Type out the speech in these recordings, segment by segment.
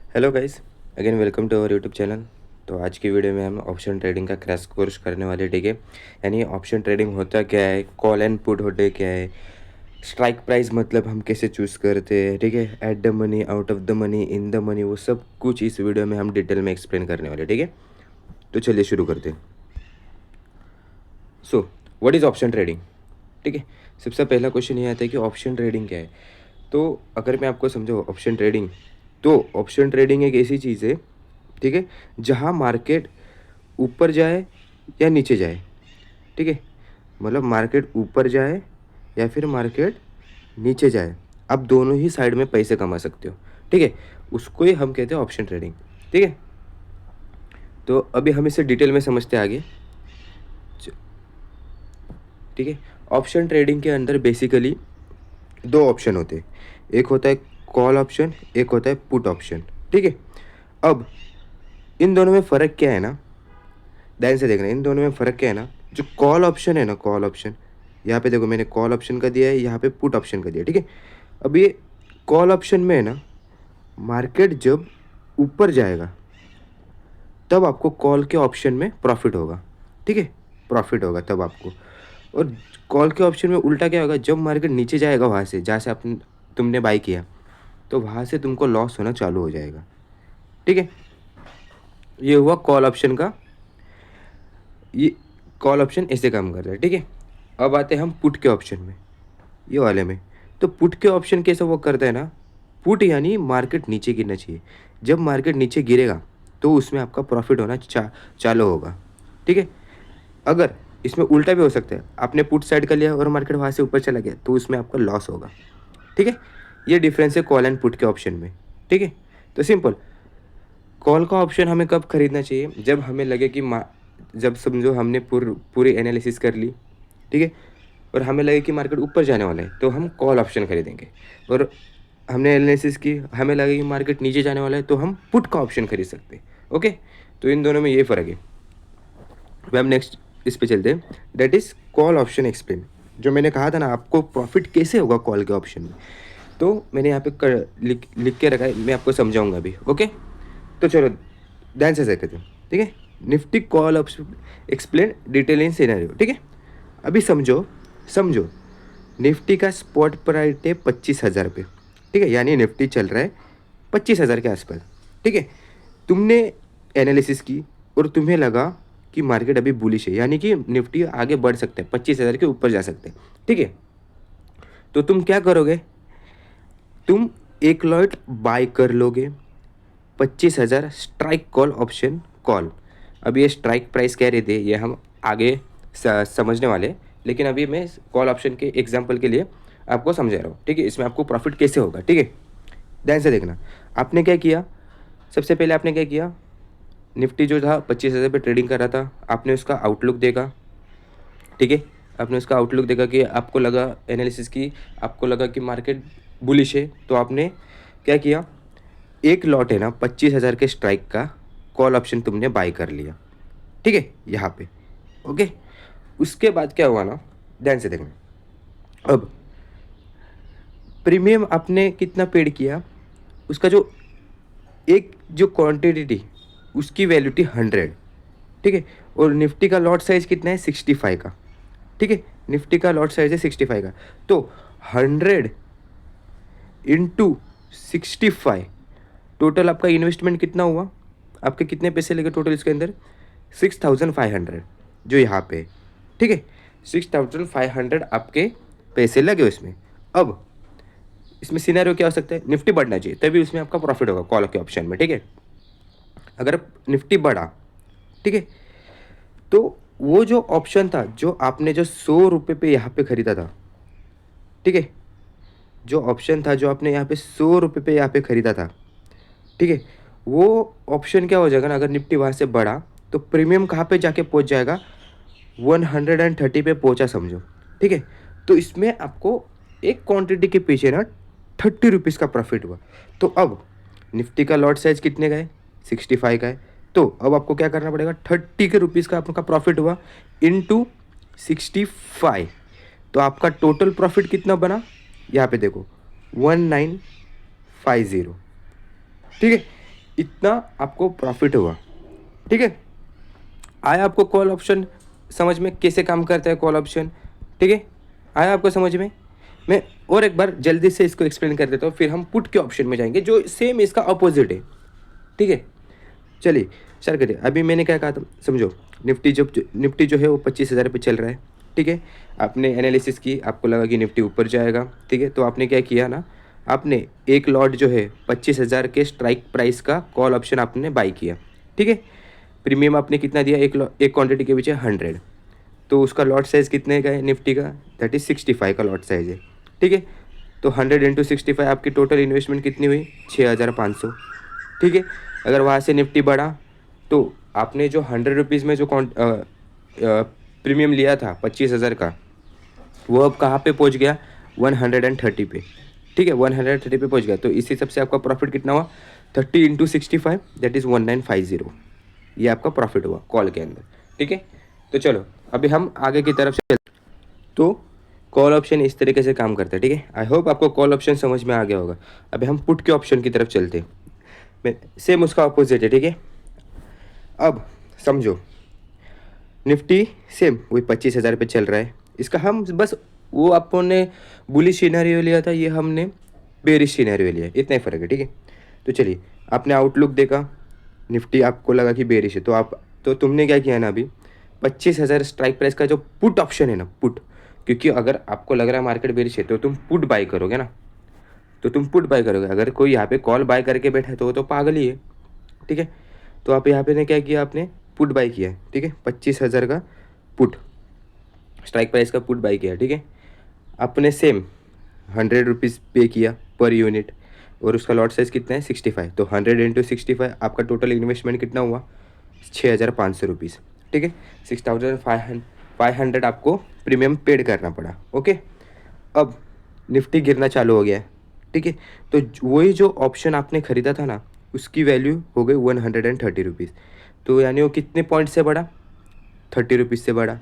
Hello guys, again welcome to our YouTube channel. तो आज की वीडियो में हम ऑप्शन ट्रेडिंग का क्रैश कोर्स करने वाले, ठीक है। यानी ऑप्शन ट्रेडिंग होता क्या है, कॉल एंड पुट होते क्या है, स्ट्राइक प्राइस मतलब हम कैसे चूज़ करते हैं, ठीक है। At the money, out of the money, in the money, वो सब कुछ इस वीडियो में हम डिटेल में एक्सप्लेन करने वाले, ठीक है। तो चलिए शुरू करते हैं। So what is option trading, ठीक है। सबसे पहला क्वेश्चन ये आता है कि ऑप्शन ट्रेडिंग क्या है। तो अगर मैं आपको समझाऊँ ऑप्शन ट्रेडिंग, तो ऑप्शन ट्रेडिंग एक ऐसी चीज़ है, ठीक है, जहाँ मार्केट ऊपर जाए या नीचे जाए, ठीक है। मतलब मार्केट ऊपर जाए या फिर मार्केट नीचे जाए, आप दोनों ही साइड में पैसे कमा सकते हो, ठीक है। उसको ही हम कहते हैं ऑप्शन ट्रेडिंग, ठीक है। तो अभी हम इसे डिटेल में समझते हैं आगे, ठीक है। ऑप्शन ट्रेडिंग के अंदर बेसिकली दो ऑप्शन होते हैं, एक होता है कॉल ऑप्शन, एक होता है पुट ऑप्शन, ठीक है। अब इन दोनों में फ़र्क क्या है ना, ध्यान से देखना, इन दोनों में फ़र्क क्या है ना। जो कॉल ऑप्शन है ना, कॉल ऑप्शन, यहाँ पे देखो मैंने कॉल ऑप्शन का दिया है, यहाँ पे पुट ऑप्शन का दिया है, ठीक है। अब ये कॉल ऑप्शन में है ना, मार्केट जब ऊपर जाएगा तब आपको कॉल के ऑप्शन में प्रॉफिट होगा, ठीक है, प्रॉफिट होगा तब आपको। और कॉल के ऑप्शन में उल्टा क्या होगा, जब मार्केट नीचे जाएगा वहाँ से जहाँ से तुमने बाई किया, तो वहाँ से तुमको लॉस होना चालू हो जाएगा, ठीक है। ये हुआ कॉल ऑप्शन का, ये कॉल ऑप्शन ऐसे काम करता है, ठीक है। अब आते हैं हम पुट के ऑप्शन में, ये वाले में। तो पुट के ऑप्शन कैसे वर्क करता है ना, पुट यानी मार्केट नीचे गिरना चाहिए, जब मार्केट नीचे गिरेगा तो उसमें आपका प्रॉफिट होना चालू होगा, ठीक है। अगर इसमें उल्टा भी हो सकता है, आपने पुट साइड कर लिया और मार्केट वहाँ से ऊपर चला गया तो उसमें आपका लॉस होगा, ठीक है। ये डिफरेंस है कॉल एंड पुट के ऑप्शन में, ठीक है। तो सिंपल, कॉल का ऑप्शन हमें कब खरीदना चाहिए, जब हमें लगे कि जब समझो हमने पूरी एनालिसिस कर ली, ठीक है, और हमें लगे कि मार्केट ऊपर जाने वाला है तो हम कॉल ऑप्शन खरीदेंगे। और हमने एनालिसिस की, हमें लगे कि मार्केट नीचे जाने वाला है तो हम पुट का ऑप्शन खरीद सकते हैं, ओके। तो इन दोनों में ये फ़र्क है। अब हम नेक्स्ट इस पे चलते हैं, that is call option explain. जो मैंने कहा था ना आपको प्रॉफिट कैसे होगा कॉल के ऑप्शन में, तो मैंने यहाँ पे लिख के रखा है, मैं आपको समझाऊंगा अभी, ओके। तो चलो ध्यान से देखते हैं, ठीक है। Nifty call option explain detail in scenario, ठीक है। अभी समझो समझो, निफ्टी का स्पॉट प्राइस है 25,000 पे, ठीक है, यानी निफ्टी चल रहा है 25,000 के आसपास, ठीक है। तुमने एनालिसिस की और तुम्हें लगा कि मार्केट अभी बुलिश है, यानी कि निफ्टी आगे बढ़ सकता है, 25,000 के ऊपर जा सकते हैं, ठीक है। तो तुम क्या करोगे, तुम एक लॉट बाय कर लोगे 25,000 स्ट्राइक कॉल ऑप्शन कॉल। अब ये स्ट्राइक प्राइस कह रहे थे, ये हम आगे समझने वाले, लेकिन अभी मैं कॉल ऑप्शन के एग्जांपल के लिए आपको समझा रहा हूँ, ठीक है। इसमें आपको प्रॉफिट कैसे होगा, ठीक है। ध्यान से देखना, आपने क्या किया, सबसे पहले आपने क्या किया, निफ्टी जो था 25,000 पे ट्रेडिंग कर रहा था, आपने उसका आउटलुक देखा, ठीक है। आपने उसका आउटलुक देखा कि आपको लगा, एनालिसिस की, आपको लगा कि मार्केट बुलिश है, तो आपने क्या किया, एक लॉट है ना 25,000 के स्ट्राइक का कॉल ऑप्शन तुमने बाय कर लिया, ठीक है, यहाँ पे, ओके। उसके बाद क्या हुआ ना, ध्यान से देखना, अब प्रीमियम आपने कितना पेड किया, उसका जो एक जो क्वांटिटी थी उसकी वैल्यू थी 100, ठीक है। और निफ्टी का लॉट साइज कितना है, 65 का, ठीक है। निफ्टी का लॉट साइज है 65 का, तो 100 इंटू 65, टोटल आपका इन्वेस्टमेंट कितना हुआ, आपके कितने पैसे लगे टोटल इसके अंदर, 6,500 जो यहाँ पे, ठीक है, 6,500 आपके पैसे लगे उसमें। अब इसमें सिनेरियो क्या हो सकता है, निफ्टी बढ़ना चाहिए तभी उसमें आपका प्रॉफिट होगा कॉल के ऑप्शन में, ठीक है। अगर निफ्टी बढ़ा, ठीक है, तो वो जो ऑप्शन था, जो आपने जो 100 रुपये पे यहाँ पे खरीदा था, ठीक है, जो ऑप्शन था जो आपने यहाँ पे 100 रुपये पे यहाँ पे खरीदा था, ठीक है, वो ऑप्शन क्या हो जाएगा ना, अगर निफ्टी वहाँ से बढ़ा तो प्रीमियम कहाँ पे जाके पहुँच जाएगा, 130 पे पहुँचा समझो, ठीक है। तो इसमें आपको एक क्वांटिटी के पीछे ना 30 रुपीज़ का प्रॉफिट हुआ। तो अब निफ्टी का लॉट साइज कितने का है, 65 का है, तो अब आपको क्या करना पड़ेगा, 30 के रुपीज़ का आपका प्रॉफिट हुआ इंटू 65, तो आपका टोटल प्रॉफिट कितना बना, यहाँ पे देखो 1950, ठीक है। इतना आपको प्रॉफिट हुआ। ठीक है, आया आपको कॉल ऑप्शन समझ में, कैसे काम करता है कॉल ऑप्शन? ठीक है, आया आपको समझ में? मैं और एक बार जल्दी से इसको एक्सप्लेन कर देता हूँ, फिर हम पुट के ऑप्शन में जाएंगे जो सेम इसका अपोजिट है। ठीक है, चलिए स्टार्ट करिए। अभी मैंने क्या कहा था समझो, निफ्टी जो है वो 25,000 पे चल रहा है। ठीक है, आपने एनालिसिस की, आपको लगा कि निफ्टी ऊपर जाएगा। ठीक है, तो आपने क्या किया ना, आपने एक लॉट जो है 25,000 के स्ट्राइक प्राइस का कॉल ऑप्शन आपने बाई किया। ठीक है, प्रीमियम आपने कितना दिया, एक क्वांटिटी के पीछे 100, तो उसका लॉट साइज़ कितने का है निफ्टी का, दैट इज़ 65 का लॉट साइज़ है। ठीक है, तो 100 इंटू 65 आपकी टोटल इन्वेस्टमेंट कितनी हुई, 6,500। ठीक है, अगर वहाँ से निफ्टी बढ़ा तो आपने जो 100 रुपीज़ में जो प्रीमियम लिया था 25,000 का, वो अब कहाँ पे पहुँच गया, 130 पे। ठीक है, 130 पे पहुँच गया, तो इसी सबसे आपका प्रॉफिट कितना हुआ, 30 इंटू 65 दैट इज़ 1950। ये आपका प्रॉफिट हुआ कॉल के अंदर। ठीक है, तो चलो अभी हम आगे की तरफ से, तो कॉल ऑप्शन इस तरीके से काम करता है। ठीक है, आई होप आपको कॉल ऑप्शन समझ में आ गया होगा। अभी हम पुट के ऑप्शन की तरफ चलते हैं, सेम उसका अपोजिट है। ठीक है, अब समझो निफ्टी सेम वही 25,000 पे चल रहा है, इसका हम बस वो आपने बुलिश सिनेरियो लिया था, ये हमने बेरिश सिनेरियो लिया है, इतना ही फ़र्क है। ठीक है, तो चलिए आपने आउटलुक देखा, निफ्टी आपको लगा कि बेरिश है, तो तुमने क्या किया ना, अभी 25,000 स्ट्राइक प्राइस का जो पुट ऑप्शन है ना, पुट, क्योंकि अगर आपको लग रहा है मार्केट बेरिश है तो तुम पुट बाय करोगे ना, तो तुम पुट बाय करोगे। अगर कोई यहाँ पे कॉल बाय करके बैठा है तो वो तो पागल ही है। ठीक है, तो आप यहाँ पे ने क्या किया, आपने पुट बाय किया है। ठीक है, 25,000 का पुट, स्ट्राइक प्राइस का पुट बाय किया। ठीक है, आपने सेम 100 रुपीज़ पे किया पर यूनिट, और उसका लॉट साइज़ कितना है, 65, तो 100 इंटू 65 आपका टोटल इन्वेस्टमेंट कितना हुआ, 6,500 रुपीज़। ठीक है, 6,500 आपको प्रीमियम पेड करना पड़ा। ओके, अब निफ्टी गिरना चालू हो गया है। ठीक है, तो वही जो ऑप्शन आपने ख़रीदा था ना, उसकी वैल्यू हो गई 130 रुपीज़, तो यानी वो कितने पॉइंट से बढ़ा, 30 रुपीज़ से बढ़ा।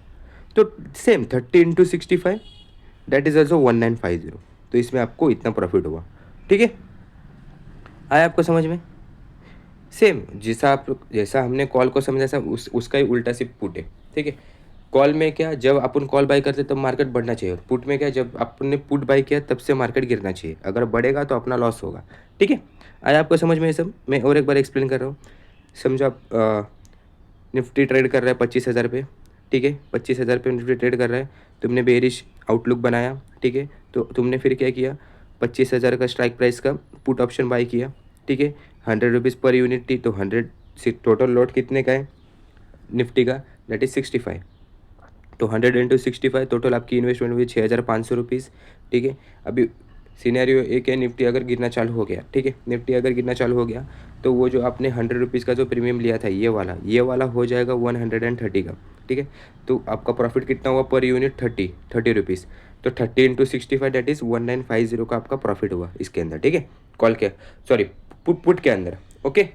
तो same 30 into 65 that is also 1950, तो इसमें आपको इतना प्रॉफिट हुआ। ठीक है, आया आपको समझ में? सेम जैसा हमने कॉल को समझा, सा उसका ही उल्टा सिर्फ पुट है। ठीक है, कॉल में क्या, जब अपन कॉल बाय करते तब मार्केट बढ़ना चाहिए, और पुट में क्या, जब आपने पुट बाय किया तब से मार्केट गिरना चाहिए, अगर बढ़ेगा तो अपना लॉस होगा। ठीक है, आया आपको समझ में ये सब? मैं और एक बार एक्सप्लेन कर रहा हूँ, समझो आप निफ्टी ट्रेड कर रहा है 25,000 पे। ठीक है, 25,000 पे निफ्टी ट्रेड कर रहा है, तुमने बेरिश आउटलुक बनाया। ठीक है, तो तुमने फिर क्या किया, 25,000 का स्ट्राइक प्राइस का पुट ऑप्शन बाय किया। ठीक है, 100 रुपीज़ पर यूनिट थी, तो 100 से टोटल लॉट कितने का है निफ्टी का, दैट इज़ 65, तो 100 इंटू 65 टोटल आपकी इन्वेस्टमेंट हुई 6,500 रुपीज़। ठीक है, अभी सिनेरियो एक है, निफ्टी अगर गिरना चालू हो गया। ठीक है, निफ्टी अगर गिरना चालू हो गया तो वो जो आपने 100 रुपीज़ का जो प्रीमियम लिया था, ये वाला हो जाएगा 130 का। ठीक है, तो आपका प्रॉफिट कितना हुआ पर यूनिट, 30 रुपीज़, तो 30 इंटू 65 दैट इज़ 1950 का आपका प्रॉफिट हुआ इसके अंदर। ठीक है, कॉल के सॉरी पुट के अंदर। ओके,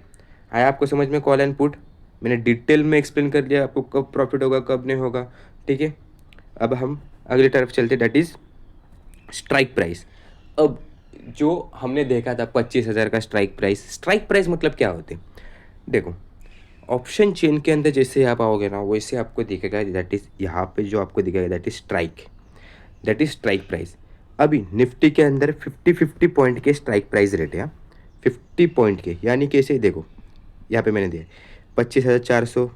आया आपको समझ में कॉल एंड पुट? मैंने डिटेल में एक्सप्लेन कर दिया आपको कब प्रॉफिट होगा कब नहीं होगा। ठीक है, अब हम अगली तरफ चलते, दैट इज़ स्ट्राइक प्राइस। अब जो हमने देखा था 25,000 का स्ट्राइक प्राइस मतलब क्या होते हैं, देखो ऑप्शन चेन के अंदर जैसे आप आओगे ना, वैसे आपको दिखेगा, दैट इज़ यहाँ पे जो आपको दिखेगा दैट इज़ स्ट्राइक प्राइस। अभी निफ्टी के अंदर 50-50 पॉइंट के स्ट्राइक प्राइस रेट है, 50 पॉइंट के, यानी कैसे, देखो यहाँ पे मैंने दिया 25,400,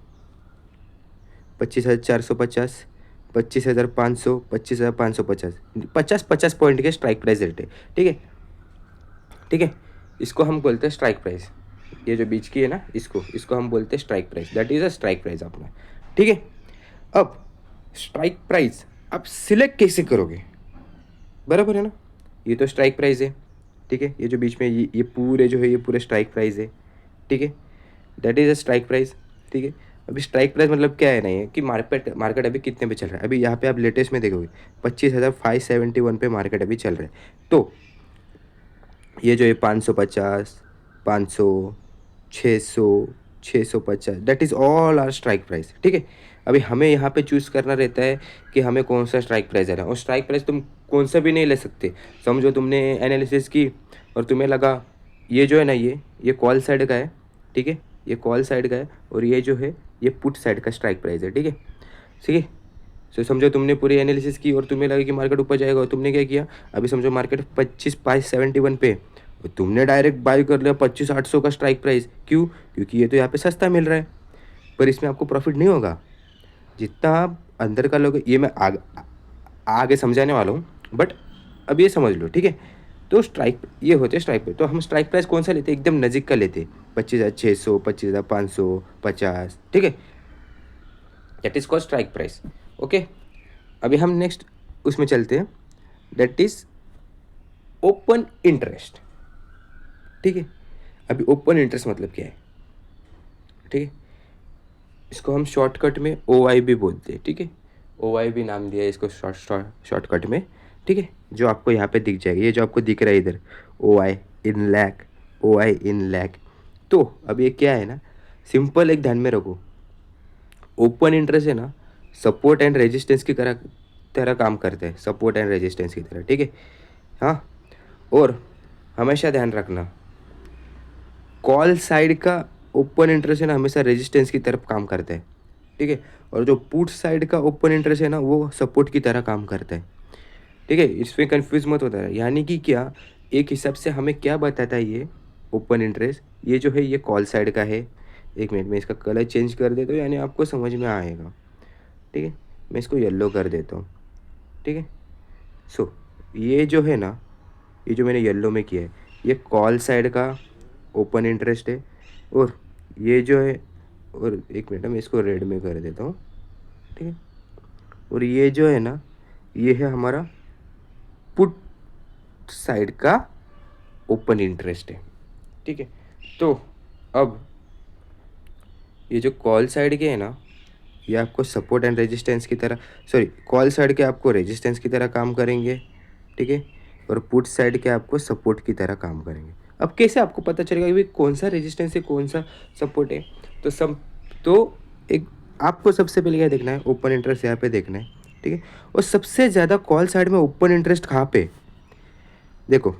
25,450, 25,500, 25,550, 50-50 पॉइंट के स्ट्राइक प्राइस रेट है। ठीक है, ठीक है, इसको हम बोलते हैं स्ट्राइक प्राइस। ये जो बीच की है ना, इसको हम बोलते हैं strike price, that is a strike price अपना। ठीक है, अब स्ट्राइक प्राइस आप सिलेक्ट कैसे करोगे, बराबर है ना, ये तो स्ट्राइक प्राइस है। ठीक है, ये जो बीच में ये पूरे जो है ये पूरे स्ट्राइक प्राइस है। ठीक है, that is a strike price. ठीक है, अभी स्ट्राइक प्राइस मतलब क्या है, नहीं है कि मार्केट अभी कितने पे चल रहा है। अभी यहाँ पे आप लेटेस्ट में देखोगे 25,571 पे मार्केट अभी चल रहा है, तो ये जो है 550, 500, 600, 650 that is all are strike price. ठीक है, अभी हमें यहाँ पे चूज़ करना रहता है कि हमें कौन सा स्ट्राइक प्राइस है, और स्ट्राइक प्राइस तुम कौन सा भी नहीं ले सकते। समझो तुमने एनालिसिस की और तुम्हें लगा ये जो है ना, ये कॉल साइड का है, ठीक है, ये कॉल साइड का है और ये जो है ये पुट साइड का स्ट्राइक प्राइस है। ठीक है, ठीक है। सो समझो तुमने पूरी एनालिसिस की और तुम्हें लगा कि मार्केट ऊपर जाएगा और तुमने क्या किया, अभी समझो मार्केट 25,571 पे और तुमने डायरेक्ट बाय कर लिया 25,800 का स्ट्राइक प्राइस। क्यों? क्योंकि ये तो यहाँ पे सस्ता मिल रहा है, पर इसमें आपको प्रॉफिट नहीं होगा। जितना आप अंदर का लोगे, ये मैं आगे समझाने वाला हूँ, बट अब ये समझ लो। ठीक है, तो स्ट्राइक ये होते हैं स्ट्राइक पे, तो हम स्ट्राइक प्राइस कौन सा लेते हैं, एकदम नज़दीक का लेते हैं, 25,600, 25,500, 50। ठीक है, that is called strike price. Okay, अभी हम नेक्स्ट उसमें चलते हैं, दैट इज ओपन इंटरेस्ट। ठीक है, अभी ओपन इंटरेस्ट मतलब क्या है? ठीक है, इसको हम शॉर्टकट में OI भी बोलते हैं। ठीक है, OI भी नाम दिया है इसको शॉर्टकट में। ठीक है, जो आपको यहाँ पे दिख जाएगा, ये जो आपको दिख रहा है इधर, OI इन लैक, OI इन लैक। तो अब ये क्या है ना, सिंपल एक ध्यान में रखो, ओपन इंटरेस्ट है ना, सपोर्ट एंड रेजिस्टेंस की तरह काम करते हैं, सपोर्ट एंड रेजिस्टेंस की तरह। ठीक है, हाँ, और हमेशा ध्यान रखना, कॉल साइड का ओपन इंटरेस्ट है ना, हमेशा रेजिस्टेंस की तरफ काम करता है। ठीक है, और जो पुट साइड का ओपन इंटरेस्ट है ना, वो सपोर्ट की तरह काम करता है। ठीक है, इसमें कंफ्यूज मत होता है। यानी कि क्या, एक हिसाब से हमें क्या बताता है ये ओपन इंटरेस्ट, ये जो है ये कॉल साइड का है। एक मिनट में इसका कलर चेंज कर देता हूँ, यानी आपको समझ में आएगा। ठीक है, मैं इसको येलो कर देता हूँ। ठीक है, सो ये जो है ना, ये जो मैंने येलो में किया है, ये कॉल साइड का ओपन इंटरेस्ट है। और ये जो है, और एक मिनट मैं इसको रेड में कर देता हूँ। ठीक है, और ये जो है ना, ये है हमारा पुट साइड का ओपन इंटरेस्ट है। ठीक है, तो अब ये जो कॉल साइड के है ना, ये आपको सपोर्ट एंड रेजिस्टेंस की तरह, सॉरी, कॉल साइड के आपको रेजिस्टेंस की तरह काम करेंगे। ठीक है, और पुट साइड के आपको सपोर्ट की तरह काम करेंगे। अब कैसे आपको पता चलेगा कि भाई कौन सा रेजिस्टेंस है, कौन सा सपोर्ट है? तो एक आपको सबसे पहले क्या देखना है, ओपन इंटरेस्ट यहाँ पे देखना है। ठीक है, और सबसे ज़्यादा कॉल साइड में ओपन इंटरेस्ट कहाँ पे, देखो,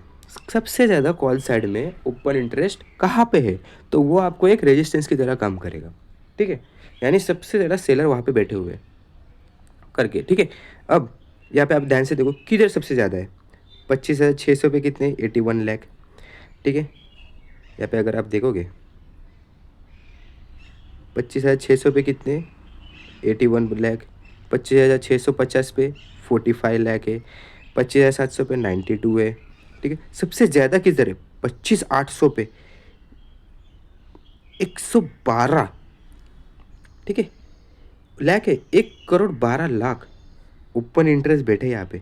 सबसे ज़्यादा कॉल साइड में ओपन इंटरेस्ट कहाँ पे है, तो वो आपको एक रेजिस्टेंस की तरह काम करेगा। ठीक है, यानी सबसे ज़्यादा सेलर वहाँ पे बैठे हुए करके। ठीक है, अब यहाँ पे आप ध्यान से देखो किधर सबसे ज़्यादा है, 25,600 पे कितने, 81 लाख। ठीक है, यहाँ पे अगर आप देखोगे 25,600 पे कितने, 81 लाख। 25,650 पे 45 लाख है। 25,700 पे 92 है। ठीक है, सबसे ज़्यादा किधर है, 25,800 पे 112। ठीक है, लाख है, 1,12,00,000 ओपन इंटरेस्ट बैठे यहाँ पे।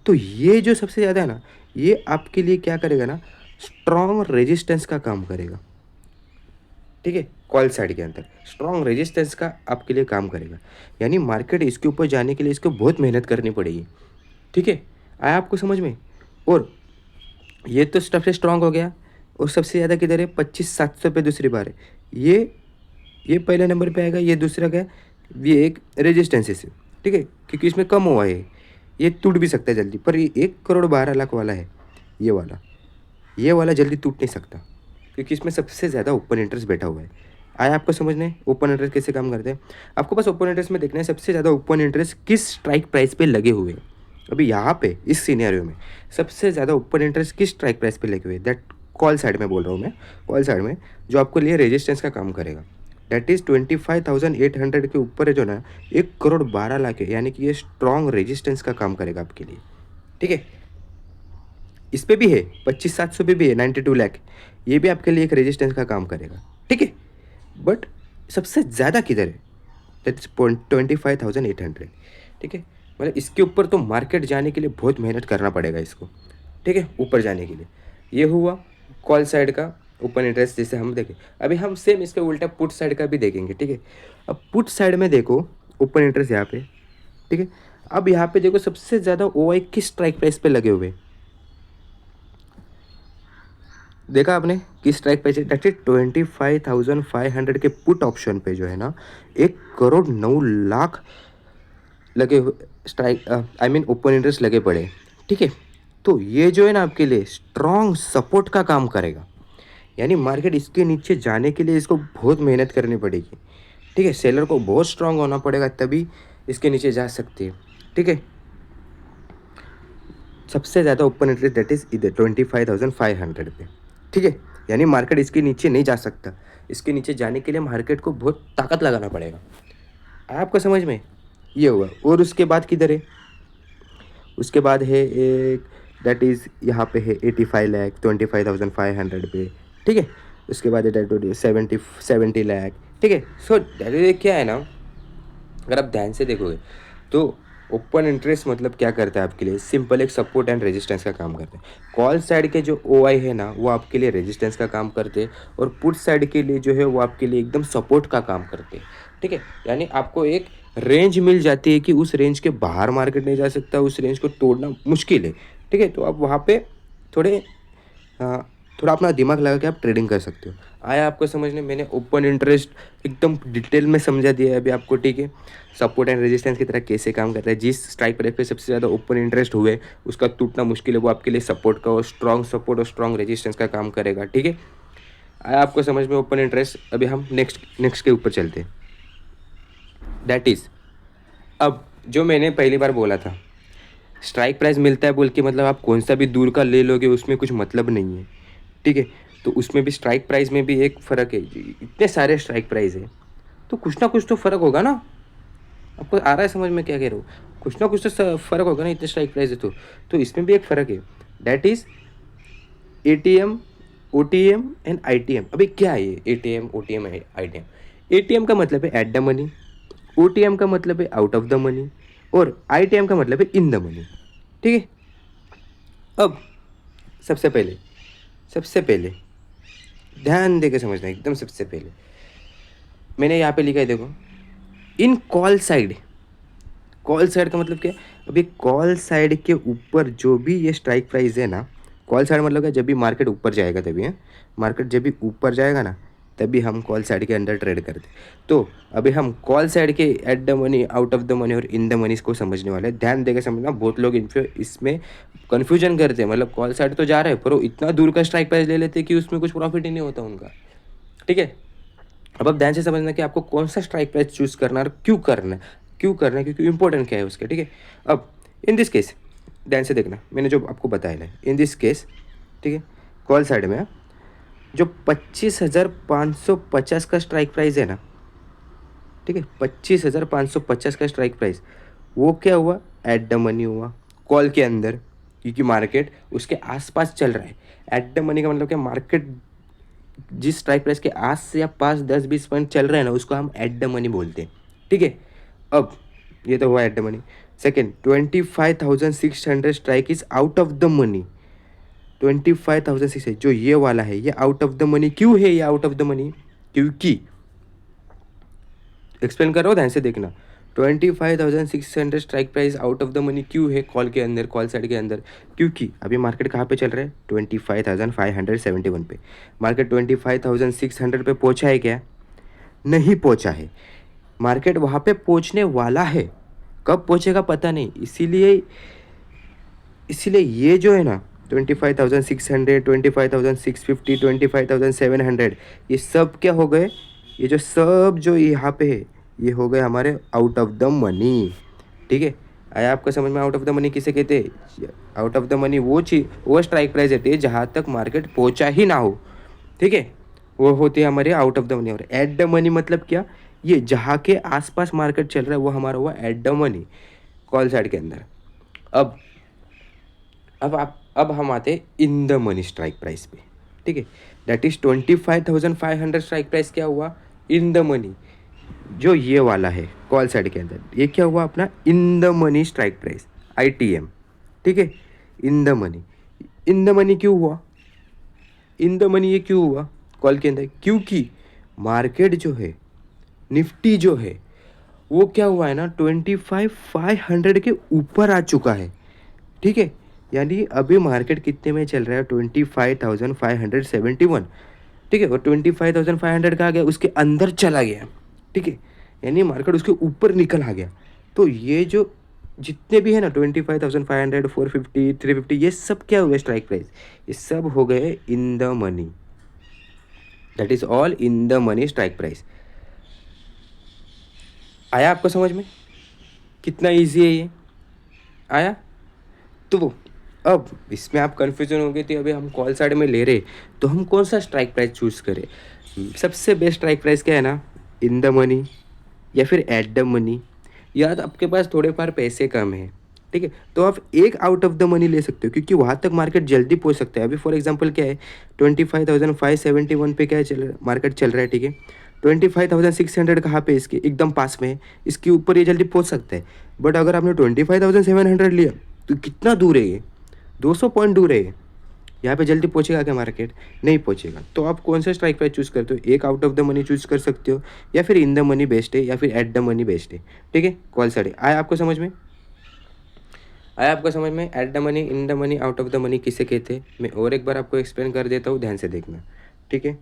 तो ये जो सबसे ज़्यादा है ना, ये आपके लिए क्या करेगा ना, स्ट्रॉन्ग रेजिस्टेंस का काम करेगा। ठीक है, कॉल साइड के अंदर स्ट्रॉन्ग रेजिस्टेंस का आपके लिए काम करेगा। यानी मार्केट इसके ऊपर जाने के लिए इसको बहुत मेहनत करनी पड़ेगी। ठीक है, आया आपको समझ में? और ये तो सबसे स्ट्रॉन्ग हो गया, और सबसे ज़्यादा किधर है, 25,700 पे दूसरी बार है। ये पहले नंबर पे आएगा, ये दूसरा क्या है, ये एक रेजिस्टेंस है। ठीक है, क्योंकि इसमें कम हुआ है, ये टूट भी सकता है जल्दी, पर ये 1,12,00,000 वाला है, ये वाला जल्दी टूट नहीं सकता, क्योंकि इसमें सबसे ज़्यादा ओपन इंटरेस्ट बैठा हुआ है। आया आपको समझने ओपन इंटरेस्ट कैसे काम करते हैं? आपको बस ओपन इंटरेस्ट में देखना है सबसे ज़्यादा ओपन इंटरेस्ट किस स्ट्राइक प्राइस पे लगे हुए हैं। अभी यहाँ पे इस सिनेरियो में सबसे ज़्यादा ओपन इंटरेस्ट किस स्ट्राइक प्राइस पे लगे हुए हैं, दैट कॉल साइड में बोल रहा हूँ मैं, कॉल साइड में जो आपको लिए रेजिस्टेंस का काम करेगा, दैट इज़ 25,800 के ऊपर है जो ना, 1,12,00,000 है, यानी कि ये स्ट्रॉन्ग रेजिस्टेंस का काम करेगा आपके लिए। ठीक है, इस पे भी है, 25,700 पे भी है, 92 लाख, ये भी आपके लिए एक रेजिस्टेंस का काम करेगा। ठीक है, बट सबसे ज़्यादा किधर है, दैट्स 25,800। ठीक है, मतलब इसके ऊपर तो मार्केट जाने के लिए बहुत मेहनत करना पड़ेगा इसको। ठीक है, ऊपर जाने के लिए। ये हुआ कॉल साइड का ओपन इंटरेस्ट, जैसे हम देखें। अभी हम सेम इसका उल्टा पुट साइड का भी देखेंगे। ठीक है, अब पुट साइड में देखो ओपन इंटरेस्ट यहाँ पे। ठीक है, अब यहाँ पे देखो सबसे ज़्यादा OI किस स्ट्राइक प्राइस पे लगे हुए, देखा आपने किस स्ट्राइक प्राइस है, दैट इज 25,500 के पुट ऑप्शन पे जो है ना, 1,09,00,000 लगे हुए strike, I mean open interest लगे पड़े। ठीक है, तो ये जो है ना आपके लिए स्ट्रॉन्ग सपोर्ट का काम करेगा। यानी मार्केट इसके नीचे जाने के लिए इसको बहुत मेहनत करनी पड़ेगी, ठीक है। सेलर को बहुत स्ट्रांग होना पड़ेगा, तभी इसके नीचे जा सकती है, ठीक है। सबसे ज़्यादा ओपन इंटरेस्ट दैट इज़ इधर 25,500 पे, ठीक है। यानी मार्केट इसके नीचे नहीं जा सकता, इसके नीचे जाने के लिए मार्केट को बहुत ताकत लगाना पड़ेगा। आपको समझ में ये हुआ। और उसके बाद किधर है, उसके बाद है एक दैट इज़ यहाँ पे है 85 लाख 25,500 पे, ठीक है। उसके बाद है 70 लाख, ठीक है। सो दैट क्या है ना, अगर आप ध्यान से देखोगे तो ओपन इंटरेस्ट मतलब क्या करता है आपके लिए, सिंपल एक सपोर्ट एंड रेजिस्टेंस का काम करते हैं। कॉल साइड के जो ओ आई है ना, वो आपके लिए रेजिस्टेंस का काम करते हैं, और पुट साइड के लिए जो है वो आपके लिए एकदम सपोर्ट का काम करते हैं, ठीक है। यानी आपको एक रेंज मिल जाती है कि उस रेंज के बाहर मार्केट नहीं जा सकता, उस रेंज को तोड़ना मुश्किल है, ठीक है। तो आप वहाँ पे थोड़े थोड़ा अपना दिमाग लगा के आप ट्रेडिंग कर सकते हो। आया आपको समझने, मैंने ओपन इंटरेस्ट एकदम डिटेल में समझा दिया है अभी आपको, ठीक है। सपोर्ट एंड रेजिस्टेंस की तरह कैसे काम करता है, जिस स्ट्राइक प्राइस पे सबसे ज़्यादा ओपन इंटरेस्ट हुए उसका टूटना मुश्किल है, वो आपके लिए सपोर्ट का और स्ट्रॉन्ग सपोर्ट और स्ट्रॉन्ग रेजिस्टेंस का काम करेगा, ठीक है। आया आपको समझ में ओपन इंटरेस्ट। अभी हम नेक्स्ट के ऊपर चलते हैं, दैट इज़ अब जो मैंने पहली बार बोला था, स्ट्राइक प्राइस मिलता है बोल के मतलब आप कौन सा भी दूर का ले लोगे उसमें कुछ मतलब नहीं है, ठीक है। तो उसमें भी स्ट्राइक प्राइस में भी एक फ़र्क है, इतने सारे स्ट्राइक प्राइस है तो कुछ ना कुछ तो फ़र्क होगा ना। आपको आ रहा है समझ में क्या कह रहा हूँ, कुछ ना कुछ तो फ़र्क होगा ना, इतने स्ट्राइक प्राइस है तो इसमें भी एक फ़र्क है, that is ATM OTM and ITM। अभी क्या है ये ATM OTM ITM? ATM का मतलब है एट द मनी, OTM का मतलब है आउट ऑफ द मनी, और ITM का मतलब है इन द मनी, ठीक है। अब सबसे पहले ध्यान दे के समझना, एकदम सबसे पहले मैंने यहाँ पे लिखा है, देखो, इन कॉल साइड का मतलब क्या है। अभी कॉल साइड के ऊपर जो भी ये स्ट्राइक प्राइस है ना, कॉल साइड मतलब क्या, जब भी मार्केट ऊपर जाएगा तभी है, मार्केट जब भी ऊपर जाएगा ना तभी हम कॉल साइड के अंदर ट्रेड करते। तो अभी हम कॉल साइड के at the money, out of the money और इन द मनी को समझने वाले हैं। ध्यान देकर समझना, बहुत लोग इसमें कन्फ्यूजन करते हैं, मतलब कॉल साइड तो जा रहे हैं पर वो इतना दूर का स्ट्राइक प्राइस ले लेते हैं कि उसमें कुछ प्रॉफिट ही नहीं होता उनका, ठीक है। अब आप ध्यान से समझना कि आपको कौन सा स्ट्राइक प्राइस चूज़ करना है और क्यों करना है, क्योंकि इंपॉर्टेंट क्या है उसके, ठीक है। अब इन दिस केस ध्यान से देखना, मैंने जो आपको बताया है इन दिस केस, ठीक है, कॉल साइड में जो 25,550 का स्ट्राइक प्राइस है ना, ठीक है, 25,550 का स्ट्राइक प्राइस, वो क्या हुआ, एट द मनी हुआ कॉल के अंदर, क्योंकि मार्केट उसके आसपास चल रहा है। एट द मनी का मतलब क्या, मार्केट जिस स्ट्राइक प्राइस के आस से या पास 10-20 पॉइंट चल रहे हैं ना, उसको हम एट द मनी बोलते हैं, ठीक है। अब ये तो हुआ at the money. Second, 25,600 strike is out of the money. 25,600 जो ये वाला है, ये आउट ऑफ द मनी क्यों है, ये आउट ऑफ द मनी क्योंकि, एक्सप्लेन कर रहा हूँ, ध्यान से देखना। 25,600 strike price out of the money क्यों है कॉल के अंदर, कॉल साइड के अंदर, क्योंकि अभी मार्केट कहाँ पे चल रहा है, 25,571 पे। मार्केट 25,600 पे पहुँचा है क्या, नहीं पहुँचा है। मार्केट वहाँ पे पहुँचने वाला है, कब पहुँचेगा पता नहीं, इसीलिए ये जो है ना 25,600, 25,650, 25,700, ये सब क्या हो गए, ये जो सब जो यहाँ पे है ये हो गए हमारे आउट ऑफ द मनी, ठीक है। आया आपको समझ में, आउट ऑफ द मनी किसे कहते हैं, आउट ऑफ द मनी वो स्ट्राइक प्राइस रहती है जहाँ तक मार्केट पहुँचा ही ना हो, ठीक है, वो होती है हमारे आउट ऑफ द मनी। और एट द मनी मतलब क्या, ये जहाँ के आसपास मार्केट चल रहा है वो हमारा हुआ at the money, call side के अंदर। अब हम आते in the money strike price पे, ठीक है। दैट इज 25,500 स्ट्राइक प्राइस क्या हुआ, इन द मनी, जो ये वाला है कॉल साइड के अंदर, ये क्या हुआ अपना in the money strike price, ITM, ठीक है। इन द मनी क्यों हुआ, इन द मनी ये क्यों हुआ कॉल के अंदर, क्योंकि मार्केट जो है, निफ्टी जो है, वो क्या हुआ है ना 25,500 के ऊपर आ चुका है, ठीक है। यानी अभी मार्केट कितने में चल रहा है, 25,571, ठीक है। और 25,500 का आ गया, उसके अंदर चला गया, ठीक है। यानी मार्केट उसके ऊपर निकल आ गया। तो ये जो जितने भी है ना 25,500, 450, 350, ये सब क्या हुए स्ट्राइक प्राइस, ये सब हो गए in the money, that is all in the money strike price. आया आपको समझ में? कितना इजी है ये, आया? तो अब इसमें आप कन्फ्यूजन हो गई थी, अभी हम कॉल साइड में ले रहे, तो हम कौन सा स्ट्राइक प्राइस चूज़ करें? सबसे बेस्ट स्ट्राइक प्राइस क्या है ना, इन द मनी या फिर एट द मनी, या तो आपके पास थोड़े पार पैसे कम हैं, ठीक है, तो आप एक आउट ऑफ द मनी ले सकते हो, क्योंकि वहाँ तक मार्केट जल्दी पहुँच सकता है। अभी फॉर एग्जांपल क्या है, 25,571 पे क्या है मार्केट चल रहा है, ठीक है। 25,600 कहाँ पे इसके एकदम पास में है, इसके ऊपर ये जल्दी पहुँच सकता है। बट अगर आपने 25,700 लिया तो कितना दूर है ये, 200 पॉइंट दूर है ये, यहाँ पे जल्दी पहुँचेगा क्या मार्केट? नहीं पहुँचेगा। तो आप कौन सा स्ट्राइक प्राइस चूज़ करते हो? एक out of the money choose कर सकते हो, या फिर इन द मनी बेस्ट है, या फिर एट द मनी बेस्ट है, ठीक है। कॉल साइड आया आपको समझ में? आया आपको समझ में? At the money, in the money, out of the money किसे कहते हैं? मैं और एक बार आपको एक्सप्लेन कर देता हूँ, ध्यान से देखना, ठीक है।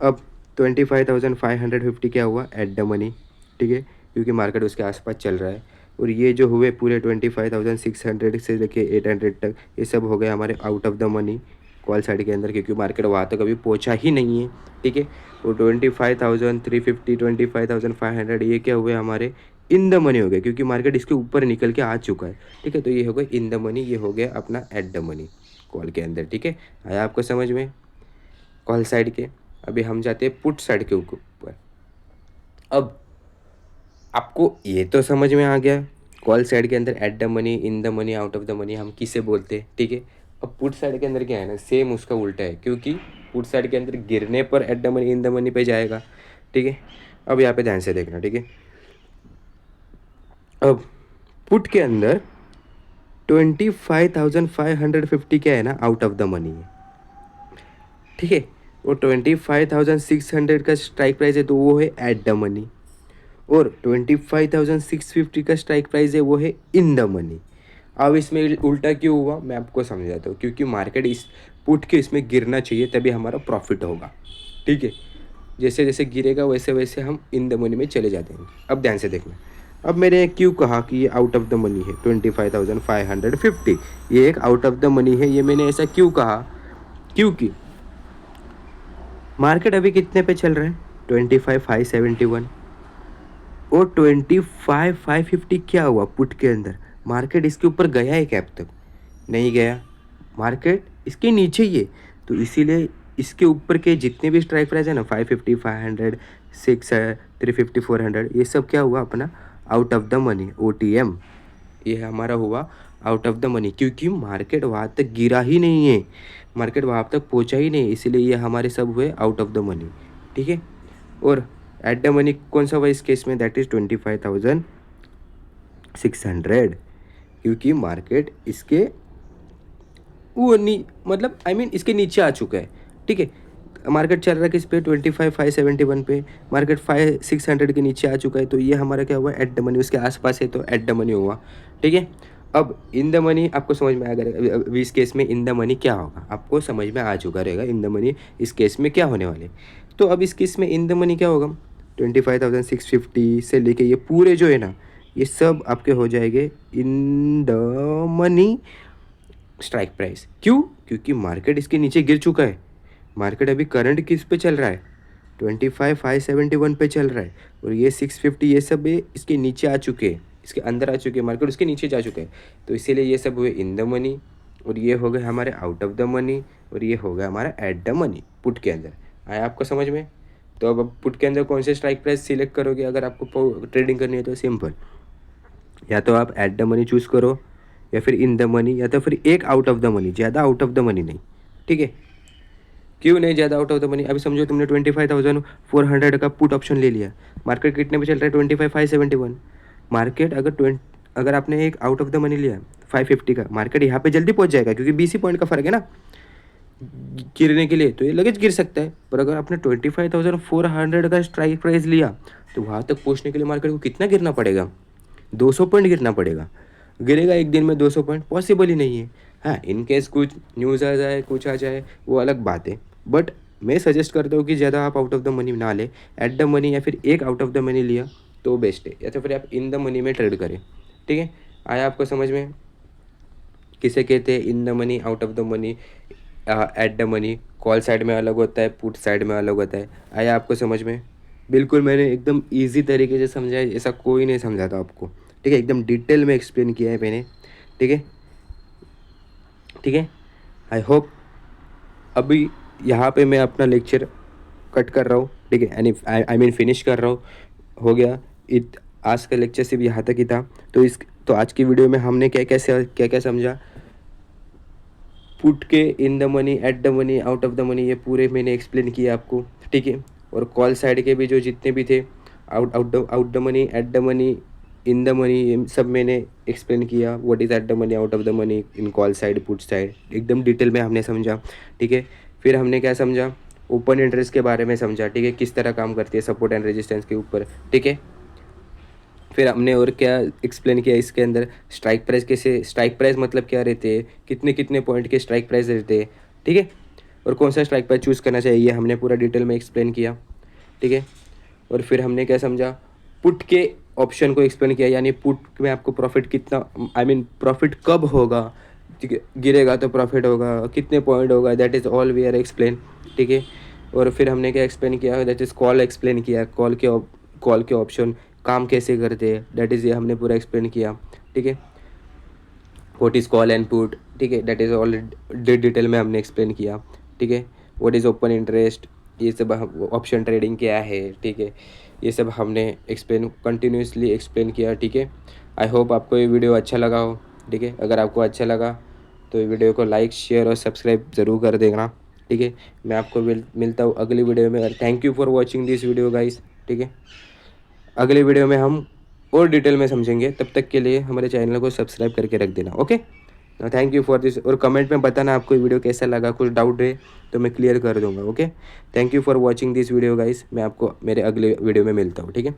अब 25,550 क्या हुआ? एट द मनी, ठीक है, क्योंकि मार्केट उसके आसपास चल रहा है। और ये जो हुए पूरे 25,600 से लेके 800 तक, ये सब हो गए हमारे out of the money call side के अंदर, क्योंकि मार्केट वहाँ तक अभी पहुँचा ही नहीं है, ठीक है। और 25,350, 25,500 ये क्या हुए हमारे इन द मनी हो गया, क्योंकि मार्केट इसके ऊपर निकल के आ चुका है, ठीक है। तो ये हो गया इन द मनी, ये हो गया अपना एट द मनी कॉल के अंदर, ठीक है। आया आपको समझ में कॉल साइड के? अभी हम जाते हैं पुट साइड के ऊपर। अब आपको ये तो समझ में आ गया कॉल साइड के अंदर at the money, in the money, out of the money हम किसे बोलते हैं, ठीक है। अब पुट साइड के अंदर क्या है ना, सेम उसका उल्टा है, क्योंकि पुट साइड के अंदर गिरने पर at the money, in the money पे जाएगा, ठीक है। अब यहाँ पे ध्यान से देखना, ठीक है। अब पुट के अंदर 25,550 क्या है ना, आउट ऑफ द मनी है, ठीक है। और 25,600 का स्ट्राइक प्राइस है, तो वो है एट द मनी। और 25,650 का स्ट्राइक प्राइस है, वो है इन द मनी। अब इसमें उल्टा क्यों हुआ, मैं आपको समझाता हूँ। क्योंकि मार्केट इस पुट के इसमें गिरना चाहिए, तभी हमारा प्रॉफिट होगा, ठीक है। जैसे जैसे गिरेगा वैसे वैसे हम इन द मनी में चले जाते हैं। अब ध्यान से देखना, अब मैंने क्यों कहा कि ये आउट ऑफ द मनी है 25,550, ये एक आउट ऑफ द मनी है, ये मैंने ऐसा क्यों कहा? क्योंकि मार्केट अभी कितने पे चल रहा है, 25,571, और 25,550 क्या हुआ पुट के अंदर? मार्केट इसके ऊपर गया है क्या अब तक? नहीं गया, मार्केट इसके नीचे ही है। तो इसीलिए इसके ऊपर के जितने भी स्ट्राइक प्राइस है ना, 550, 500, 600, 350, 400, ये सब क्या हुआ अपना out of the money, OTM, ये हमारा हुआ आउट ऑफ द मनी, क्योंकि मार्केट वहाँ तक गिरा ही नहीं है, मार्केट वहाँ तक पहुँचा ही नहीं, इसीलिए ये हमारे सब हुए आउट ऑफ द मनी, ठीक है। और एट द मनी कौन सा हुआ इस केस में? दैट इज़ 25,600, क्योंकि मार्केट इसके वो मतलब इसके नीचे आ चुका है, ठीक है। मार्केट चल रहा है किस पे? 25,571 पे, मार्केट 5,600 के नीचे आ चुका है, तो ये हमारा क्या हुआ? एट द मनी, उसके आसपास है, तो एट द मनी हुआ, ठीक है। अब इन द मनी आपको समझ में आ गया, अभी इस केस में इन द मनी क्या होगा आपको समझ में आ चुका रहेगा, इन द मनी इस केस में क्या होने वाले। तो अब इस केस में इन द मनी क्या होगा, 25,650 से लेके ये पूरे जो है ना, ये सब आपके हो जाएंगे in the money strike price. क्यों? क्योंकि मार्केट इसके नीचे गिर चुका है, मार्केट अभी करंट किस पे चल रहा है, 25,571 पे चल रहा है, और ये 650 ये सब इसके नीचे आ चुके हैं, इसके अंदर आ चुके हैं, मार्केट उसके नीचे जा चुके हैं, तो इसीलिए ये सब हुए इन द मनी, और ये हो गए हमारे आउट ऑफ द मनी, और ये हो गया हमारा एट द मनी पुट के अंदर। आया आपको समझ में? तो अब पुट के अंदर कौन से स्ट्राइक प्राइस सिलेक्ट करोगे अगर आपको ट्रेडिंग करनी है? तो सिंपल, या तो आप एट द मनी चूज़ करो, या फिर इन द मनी, या तो फिर एक आउट ऑफ द मनी, ज़्यादा आउट ऑफ द मनी नहीं, ठीक है। क्यों नहीं ज़्यादा आउट ऑफ द मनी? अभी समझो तुमने 25,400 का पुट ऑप्शन ले लिया, मार्केट कितने पे चल रहा है? 25,571। मार्केट अगर आपने एक आउट ऑफ द मनी लिया 550 का, मार्केट यहाँ पे जल्दी पहुँच जाएगा, क्योंकि 20 पॉइंट का फ़र्क है ना गिरने के लिए, तो ये लगेज गिर सकता है। पर अगर आपने 25,400 का स्ट्राइक प्राइस लिया, तो वहाँ तक पहुँचने के लिए मार्केट को कितना गिरना पड़ेगा? 200 पॉइंट गिरना पड़ेगा। गिरेगा एक दिन में 200 पॉइंट? पॉसिबल ही नहीं है। हाँ, इन केस कुछ न्यूज़ आ जाए, कुछ आ जाए, वो अलग बात है। बट मैं सजेस्ट करता हूँ कि ज़्यादा आप आउट ऑफ द मनी ना ले, एट द मनी या फिर एक आउट ऑफ द मनी लिया तो बेस्ट है, या तो फिर आप इन द मनी में ट्रेड करें, ठीक है। आया आपको समझ में किसे कहते हैं in the money, out of the money, at the money, call side में अलग होता है, पुट साइड में अलग होता है। आया आपको समझ में? बिल्कुल मैंने एकदम ईजी तरीके से समझाया, ऐसा कोई नहीं समझाता आपको, ठीक है? एकदम डिटेल में एक्सप्लेन किया है मैंने, ठीक है? ठीक है, आई होप अभी यहाँ पे मैं अपना लेक्चर कट कर रहा हूँ, ठीक है? यानी आई मीन फिनिश कर रहा हूँ, हो गया। आज का लेक्चर सिर्फ यहाँ तक ही था। तो आज की वीडियो में हमने क्या क्या समझा, पुट के, in the money, at the money, out of the money, ये पूरे मैंने एक्सप्लेन किया आपको, ठीक है? और कॉल साइड के भी जो जितने भी थे, out the money, at the money, in the money, ये सब मैंने एक्सप्लेन किया। What is at the money, out of the money, in call side, put side, एकदम डिटेल में हमने समझा, ठीक है? फिर हमने क्या समझा, ओपन इंटरेस्ट के बारे में समझा, ठीक है? किस तरह काम करती है सपोर्ट एंड रेजिस्टेंस के ऊपर, ठीक है? फिर हमने और क्या एक्सप्लेन किया इसके अंदर, स्ट्राइक प्राइस कैसे, स्ट्राइक प्राइस मतलब क्या रहते हैं, कितने कितने पॉइंट के स्ट्राइक प्राइस रहते हैं, ठीक है? और कौन सा स्ट्राइक प्राइस चूज़ करना चाहिए, ये हमने पूरा डिटेल में एक्सप्लेन किया, ठीक है? और फिर हमने क्या समझा, पुट के ऑप्शन को एक्सप्लेन किया, यानी पुट में आपको प्रॉफिट कितना, आई मीन प्रॉफिट कब होगा, ठीक है? गिरेगा तो प्रॉफिट होगा, कितने पॉइंट होगा, that is all we are explain, ठीक है? और फिर हमने क्या एक्सप्लेन किया, दैट इज़ कॉल एक्सप्लेन किया, कॉल के ऑप्शन काम कैसे करते हैं, दैट इज़ ये हमने पूरा एक्सप्लेन किया, ठीक है? What is call and put, ठीक है? दैट इज़ ऑल डिटेल में हमने एक्सप्लेन किया, ठीक है? व्हाट इज़ ओपन इंटरेस्ट, ये सब ऑप्शन ट्रेडिंग क्या है, ठीक है? ये सब हमने कंटिन्यूसली एक्सप्लेन किया, ठीक है? आई होप आपको ये वीडियो अच्छा लगा हो, ठीक है? अगर आपको अच्छा लगा तो ये वीडियो को लाइक, शेयर और सब्सक्राइब ज़रूर कर देना, ठीक है? मैं आपको मिलता हूँ अगली वीडियो में। Thank you for watching this video guys, ठीक है? अगले वीडियो में हम और डिटेल में समझेंगे, तब तक के लिए हमारे चैनल को सब्सक्राइब करके रख देना, okay? Thank you for this. और कमेंट में बताना आपको ये वीडियो कैसा लगा, कुछ डाउट है तो मैं क्लियर कर दूंगा, okay? Thank you for watching this video guys. मैं आपको मेरे अगले वीडियो में मिलता हूँ, ठीक है?